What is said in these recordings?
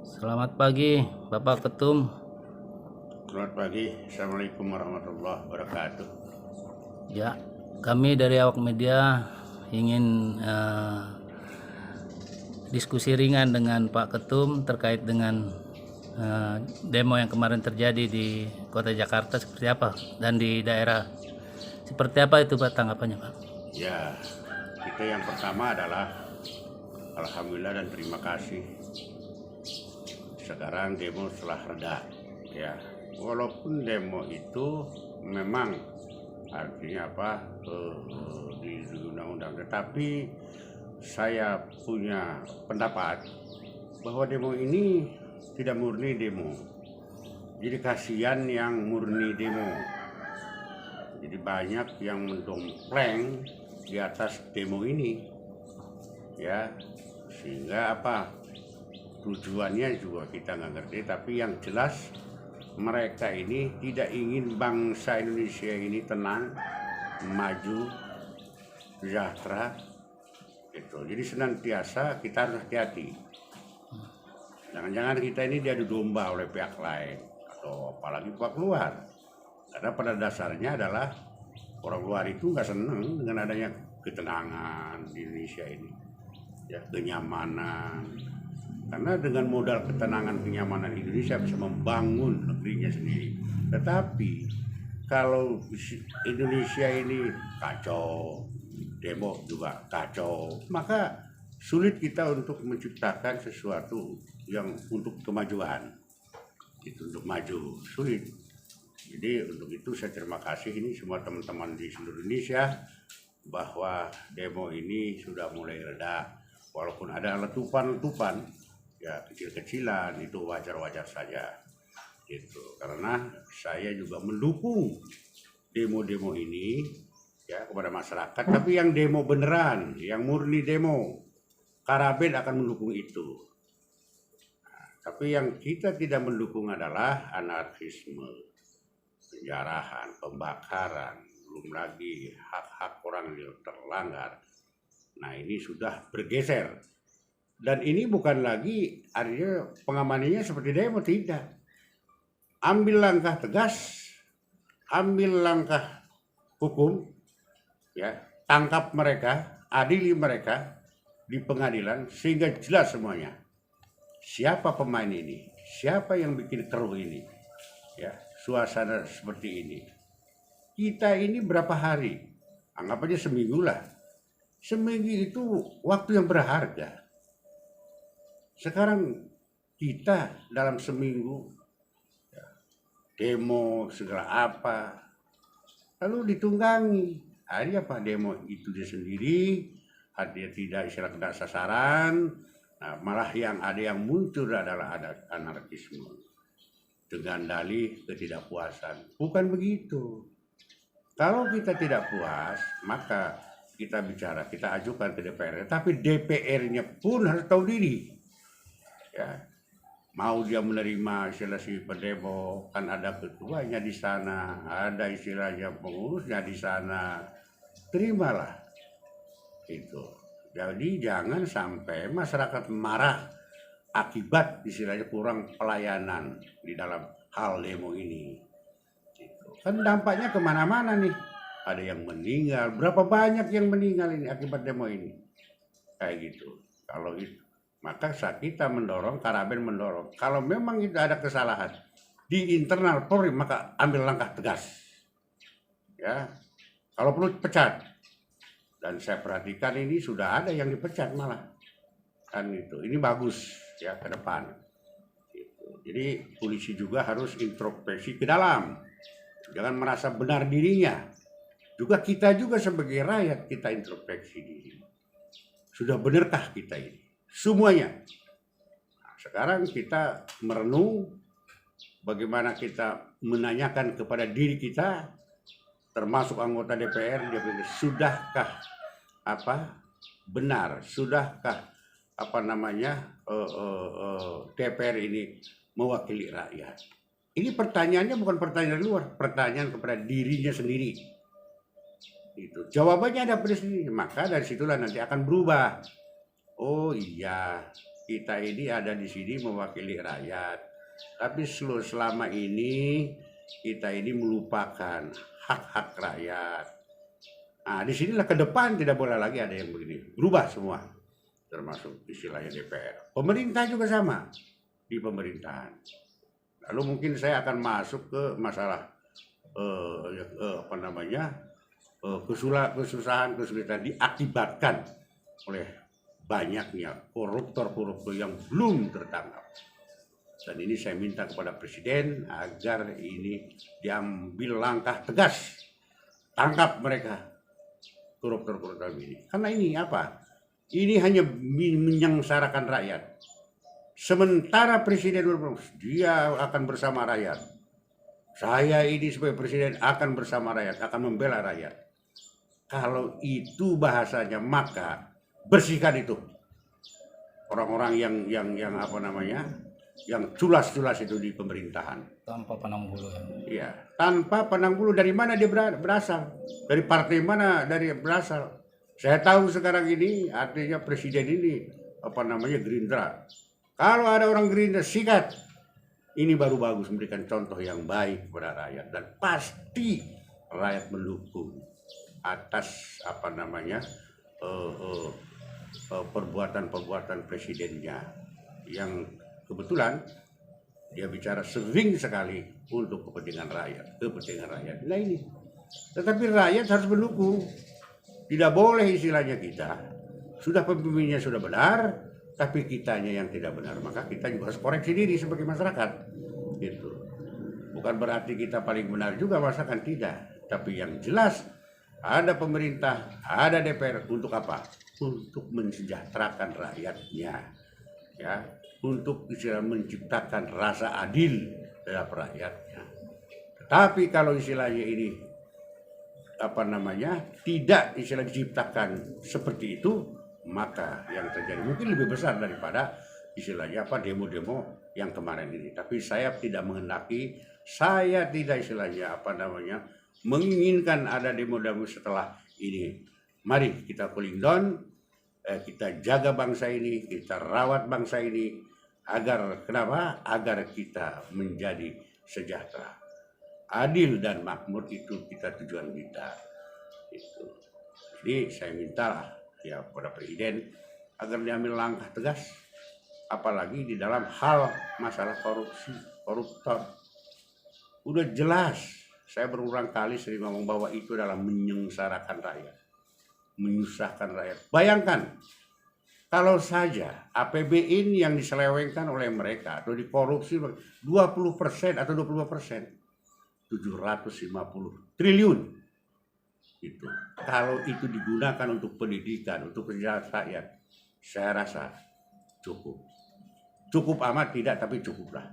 Selamat pagi, Bapak Ketum. Selamat pagi, Assalamualaikum warahmatullahi wabarakatuh. Ya, kami dari awak media ingin diskusi ringan dengan Pak Ketum terkait dengan demo yang kemarin terjadi di Kota Jakarta seperti apa dan di daerah seperti apa itu Pak tanggapannya Pak? Ya, kita yang pertama adalah alhamdulillah dan terima kasih. Sekarang demo telah reda, ya. Walaupun demo itu memang artinya di undang-undang, tetapi saya punya pendapat bahwa demo ini tidak murni demo. Jadi kasihan yang murni demo. Jadi banyak yang mendompleng di atas demo ini, ya, sehingga tujuannya juga kita nggak ngerti. Tapi yang jelas mereka ini tidak ingin bangsa Indonesia ini tenang, maju, sejahtera, gitu. Jadi senantiasa kita harus hati-hati. Jangan-jangan kita ini diadu domba oleh pihak lain atau apalagi pihak luar. Karena pada dasarnya adalah orang luar itu nggak senang dengan adanya ketenangan di Indonesia ini, ya, kenyamanan. Karena dengan modal ketenangan kenyamanan Indonesia bisa membangun negerinya sendiri. Tetapi kalau Indonesia ini kacau, demo juga kacau, maka sulit kita untuk menciptakan sesuatu yang untuk kemajuan. Itu untuk maju sulit. Jadi untuk itu saya terima kasih ini semua teman-teman di seluruh Indonesia bahwa demo ini sudah mulai reda. Walaupun ada letupan-letupan, ya kecil-kecilan, itu wajar-wajar saja. Gitu. Karena saya juga mendukung demo-demo ini, ya, kepada masyarakat. Tapi yang demo beneran, yang murni demo, Karaben akan mendukung itu. Tapi yang kita tidak mendukung adalah anarkisme, penjarahan, pembakaran, belum lagi hak-hak orang yang terlanggar. Nah, ini sudah bergeser. Dan ini bukan lagi artinya pengamanannya seperti demo, tidak. Ambil langkah tegas, ambil langkah hukum, ya, tangkap mereka, adili mereka di pengadilan sehingga jelas semuanya. Siapa pemain ini? Siapa yang bikin keruh ini? Ya, suasana seperti ini. Kita ini berapa hari? Anggap aja seminggu lah. Seminggu itu waktu yang berharga. Sekarang kita dalam seminggu, ya, demo segala apa, lalu ditunggangi. Hari apa demo itu dia sendiri, dia tidak istilah kena sasaran. Nah, malah yang ada yang muncul adalah ada anarkisme dengan dalih ketidakpuasan. Bukan begitu. Kalau kita tidak puas, maka kita bicara, kita ajukan ke DPR. Tapi DPR-nya pun harus tahu diri. Ya, mau dia menerima istilah si pendemo, kan ada ketuanya di sana, ada istilahnya pengurusnya di sana. Terimalah itu. Jadi jangan sampai masyarakat marah akibat istilahnya kurang pelayanan di dalam hal demo ini. Gitu. Kan dampaknya kemana-mana nih. Ada yang meninggal, berapa banyak yang meninggal ini akibat demo ini. Kayak gitu. Kalau itu, maka saat kita mendorong, Karaben mendorong, kalau memang itu ada kesalahan di internal Polri, maka ambil langkah tegas. Ya, kalau perlu pecat. Dan saya perhatikan ini sudah ada yang dipecat malah. Kan itu. Ini bagus ya ke depan. Gitu. Jadi polisi juga harus introspeksi ke dalam. Jangan merasa benar dirinya. Juga kita juga sebagai rakyat kita introspeksi diri. Sudah benarkah kita ini? Semuanya. Nah, sekarang kita merenung bagaimana kita menanyakan kepada diri kita, termasuk anggota DPR, sudahkah benar, sudahkah DPR ini mewakili rakyat? Ini pertanyaannya bukan pertanyaan luar, pertanyaan kepada dirinya sendiri. Itu jawabannya ada pada sendiri, maka dari situlah nanti akan berubah. Oh iya, kita ini ada di sini mewakili rakyat, tapi selama ini kita ini melupakan hak-hak rakyat. Nah, disinilah ke depan tidak boleh lagi ada yang begini, berubah semua, termasuk istilahnya DPR. Pemerintah juga sama di pemerintahan. Lalu mungkin saya akan masuk ke masalah kesulitan diakibatkan oleh banyaknya koruptor yang belum tertangkap. Dan ini saya minta kepada Presiden agar ini diambil langkah tegas, tangkap mereka koruptor ini. Karena ini apa? Ini hanya menyengsarakan rakyat. Sementara Presiden dia akan bersama rakyat. Saya ini sebagai Presiden akan bersama rakyat, akan membela rakyat. Kalau itu bahasanya, maka bersihkan itu orang-orang yang culas-culas itu di pemerintahan. Tanpa pandang bulu ya. Iya, tanpa pandang bulu dari mana dia berasal, dari partai mana berasal. Saya tahu sekarang ini artinya Presiden ini Gerindra. Kalau ada orang Gerindra sikat, ini baru bagus memberikan contoh yang baik kepada rakyat, dan pasti rakyat mendukung atas perbuatan presidennya yang kebetulan dia bicara sering sekali untuk kepentingan rakyat. Nah ini, tetapi rakyat harus mendukung. Tidak boleh istilahnya kita sudah pemimpinnya sudah benar, tapi kitanya yang tidak benar. Maka kita juga harus koreksi diri sebagai masyarakat. Gitu. Bukan berarti kita paling benar juga masyarakat, tidak. Tapi yang jelas ada pemerintah, ada DPR untuk apa? Untuk mensejahterakan rakyatnya, ya, untuk menciptakan rasa adil terhadap rakyatnya. Tetapi kalau istilahnya ini tidak diciptakan seperti itu, maka yang terjadi mungkin lebih besar daripada istilahnya demo-demo yang kemarin ini. Tapi saya tidak menghendaki, saya tidak menginginkan ada demo-demo setelah ini. Mari kita cooling down, kita jaga bangsa ini, kita rawat bangsa ini, agar kita menjadi sejahtera. Adil dan makmur itu tujuan kita. Itu. Jadi saya minta ya kepada Presiden agar diambil langkah tegas, apalagi di dalam hal masalah koruptor. Udah jelas, saya berulang kali sering ngomong bahwa itu adalah menyengsarakan rakyat, menyusahkan rakyat. Bayangkan kalau saja APBN yang diselewengkan oleh mereka atau dikorupsi 20% atau 25%, 750 triliun itu. Kalau itu digunakan untuk pendidikan, untuk kesejahteraan rakyat, saya rasa cukup amat tidak, tapi cukuplah.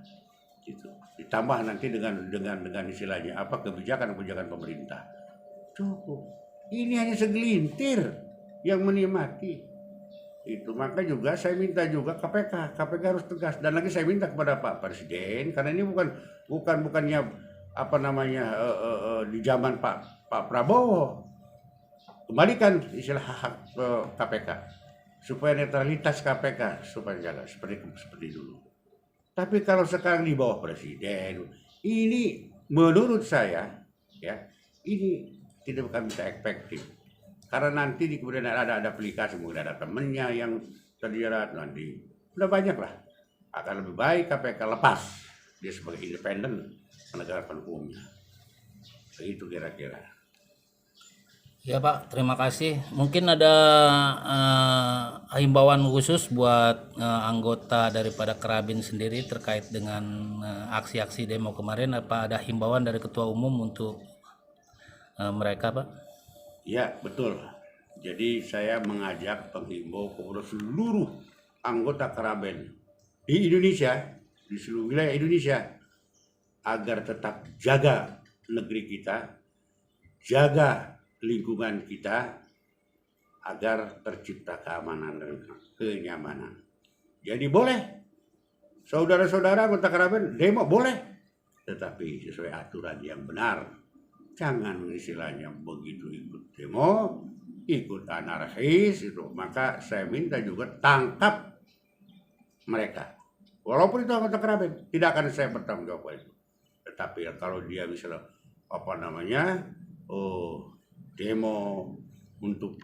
Gitu. Ditambah nanti dengan istilahnya kebijakan pemerintah, cukup. Ini hanya segelintir yang menikmati itu. Maka juga saya minta juga KPK harus tegas. Dan lagi saya minta kepada Pak Presiden, karena ini bukannya di zaman Pak Prabowo, kembalikan istilah hak KPK supaya netralitas KPK supaya jaga seperti dulu. Tapi kalau sekarang di bawah Presiden, ini menurut saya ya, ini tidak akan bisa efektif. Karena nanti di kemudian ada aplikasi, mungkin ada temennya yang terjerat, nanti udah banyak lah. Akan lebih baik KPK lepas dia sebagai independen menegakkan hukumnya. Begitu kira-kira. Ya Pak, terima kasih. Mungkin ada himbauan khusus buat anggota daripada Kerabin sendiri terkait dengan aksi-aksi demo kemarin. Apa ada himbauan dari Ketua Umum untuk mereka, Pak? Ya, betul. Jadi saya mengajak penghimbau kepada seluruh anggota Kerabin di Indonesia, di seluruh wilayah Indonesia, agar tetap jaga negeri kita, jaga lingkungan kita, agar tercipta keamanan dan kenyamanan. Jadi boleh, saudara-saudara anggota Kerabin demo boleh, tetapi sesuai aturan yang benar. Jangan istilahnya begitu ikut demo, ikut anarkis itu. Maka saya minta juga tangkap mereka. Walaupun itu anggota Keraben, tidak akan saya bertanggung jawab itu. Tetapi ya, kalau dia misalnya demo untuk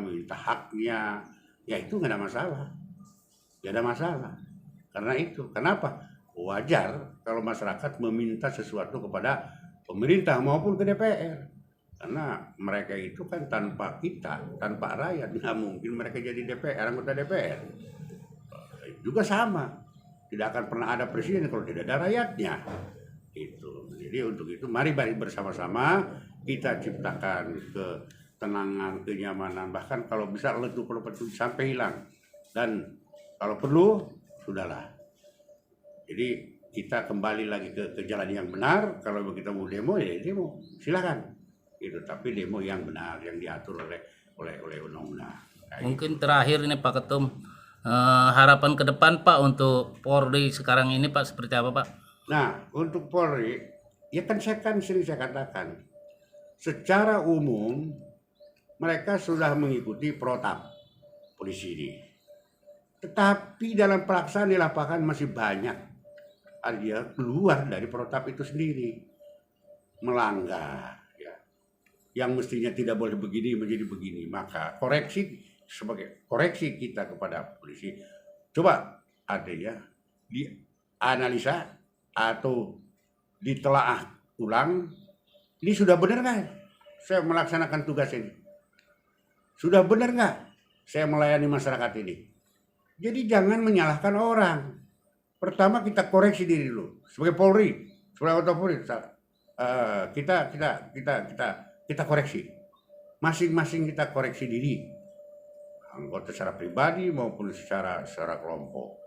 minta haknya, ya itu nggak ada masalah, nggak ada masalah. Karena itu, kenapa? Wajar kalau masyarakat meminta sesuatu kepada pemerintah maupun ke DPR. Karena mereka itu kan tanpa kita, tanpa rakyat, nggak mungkin mereka jadi DPR, anggota DPR. Juga sama, tidak akan pernah ada presiden kalau tidak ada rakyatnya. Itu. Jadi untuk itu mari bersama-sama kita ciptakan ketenangan, kenyamanan, bahkan kalau bisa letup-letup sampai hilang. Dan kalau perlu, sudahlah. Jadi kita kembali lagi ke jalan yang benar. Kalau kita mau demo, ya demo, silakan. Itu, tapi demo yang benar, yang diatur oleh undang-undang. Mungkin terakhir ini Pak Ketum, harapan ke depan Pak untuk Polri sekarang ini Pak seperti apa Pak? Nah, untuk Polri, ya kan sering saya katakan, secara umum mereka sudah mengikuti protap polisi ini. Tetapi dalam pelaksanaan di lapangan masih banyak dia keluar dari protap itu sendiri, melanggar, ya. Yang mestinya tidak boleh begini menjadi begini. Maka sebagai koreksi kita kepada polisi, coba artinya dianalisa atau ditelaah ulang, ini sudah benar nggak saya melaksanakan tugas ini? Sudah benar nggak saya melayani masyarakat ini? Jadi jangan menyalahkan orang. Pertama kita koreksi diri dulu sebagai Polri, sebagai anggota Polri. Kita koreksi. Masing-masing kita koreksi diri. Anggota secara pribadi maupun secara kelompok.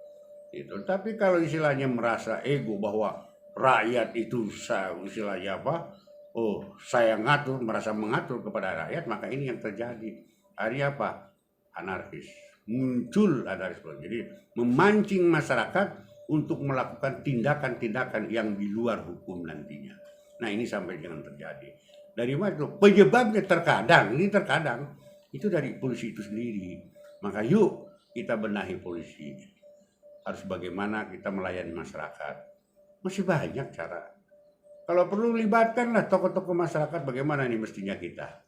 Itu. Tapi kalau istilahnya merasa ego bahwa rakyat itu istilahnya saya ngatur, merasa mengatur kepada rakyat, maka ini yang terjadi. Hari apa? Anarkis. Muncul anarkisme. Jadi memancing masyarakat untuk melakukan tindakan-tindakan yang di luar hukum nantinya. Nah ini sampai jangan terjadi. Dari mana itu? Penyebabnya terkadang itu dari polisi itu sendiri. Maka yuk kita benahi polisi. Harus bagaimana kita melayani masyarakat. Masih banyak cara. Kalau perlu libatkanlah tokoh-tokoh masyarakat bagaimana ini mestinya kita.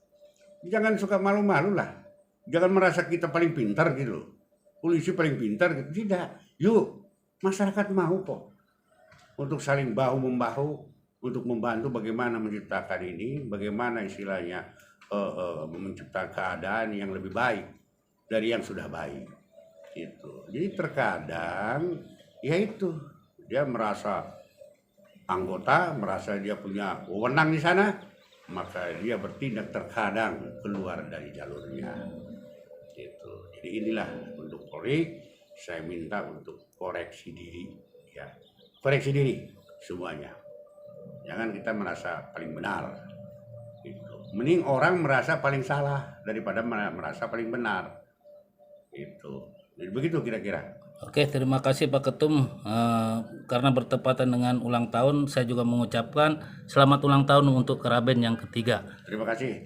Jangan suka malu-malu lah. Jangan merasa kita paling pintar gitu. Polisi paling pintar gitu. Tidak. Yuk. Masyarakat mau kok untuk saling bahu-membahu untuk membantu bagaimana menciptakan ini, bagaimana istilahnya menciptakan keadaan yang lebih baik dari yang sudah baik. Gitu. Jadi terkadang ya itu dia merasa anggota, merasa dia punya wewenang di sana, maka dia bertindak terkadang keluar dari jalurnya. Gitu. Jadi inilah untuk Polri. Saya minta untuk koreksi diri, ya, koreksi diri semuanya. Jangan kita merasa paling benar. Gitu. Mending orang merasa paling salah daripada merasa paling benar. Itu. Jadi begitu kira-kira. Oke, terima kasih Pak Ketum. Karena bertepatan dengan ulang tahun, saya juga mengucapkan selamat ulang tahun untuk Keraben yang ketiga. Terima kasih.